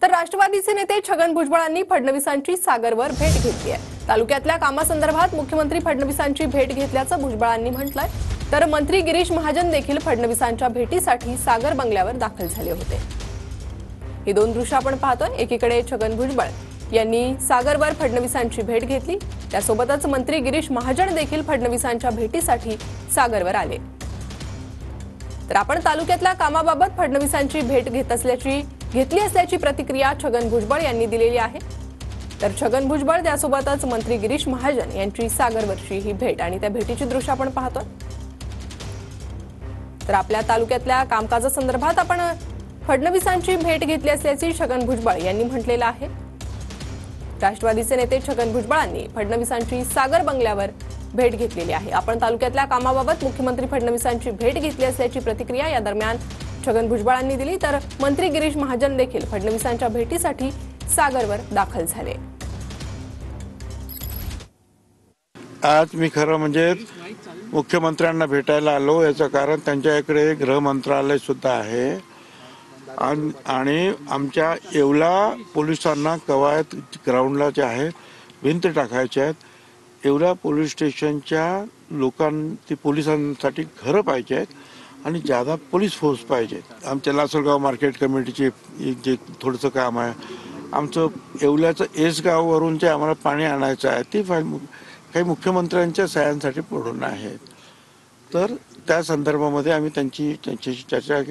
तर राष्ट्रवादीचे नेते छगन भुजबळांनी फडणवीसांची सागरवर भेट घेतली आहे। तालुक्यातल्या कामासंदर्भात मुख्यमंत्री फडणवीसांची भेट घेतल्याचं भुजबळांनी म्हटलंय। तर मंत्री गिरीश महाजन देखील फडणवीसांच्या भेटीसाठी सागर बंगल्यावर दाखल झाले होते। ही दोन दृश्य आपण पाहतोय। एकीकडे छगन भुजबळ यांनी सागरवर फडणवीसांची भेट घेतली, त्यासोबतच मंत्री गिरीश महाजन देखील फडणवीसांच्या भेटीसाठी सागरवर आले। तर आपण तालुक्यातल्या कामाबाबत फडणवीसांची भेट घेतली असल्याची प्रतिक्रिया छगन भुजबळ यांनी दिलेली आहे। तर छगन भुजबळ त्यासोबतच मंत्री गिरीश महाजन यांची सागरवरची ही भेट आणि त्या भेटीची दृश्य आपण पाहतोय। तर आपल्या तालुक्यातल्या कामकाजासंदर्भात आपण फडणवीसांची भेट घेतली असल्याची छगन भुजबळ यांनी म्हटलेलं आहे। राष्ट्रवादीचे नेते छगन भुजबळांनी फडणवीसांची सागर बंगल्यावर भेट घेतलेली आहे। आपण तालुक्यातल्या कामाबाबत मुख्यमंत्री फडणवीसांची भेट घेतली असल्याची प्रतिक्रिया या दरम्यान छगन भुजबळांनी दिली। तर मंत्री गिरीश महाजन देखील फडणवीसांच्या भेटीसाठी सागरवर दाखल झाले। आज मी खरं म्हणजे मुख्यमंत्र्यांना भेटायला आलो, याचं कारण त्यांच्या इकडे गृह मंत्रालय सुद्धा आहे आणि आमच्या येवला पोलिसांना कवायत ग्राउंडला जे आहे भिंत टाकायचे आहेत। येवला पोलीस स्टेशनच्या लोकांनी पोलिसांसाठी घरं पाहिजे आहेत आणि ज्यादा पोलीस फोर्स पाहिजे। आमच्या लासलगाव मार्केट कमिटीचे जे थोडंसं काम आहे, आमचं येवल्याचं एस गाववरून जे आम्हाला पाणी आणायचं आहे ती फाईल काही मुख्यमंत्र्यांच्या सह्यांसाठी पडून आहेत। तर त्या संदर्भामध्ये आम्ही त्यांच्याशी चर्चा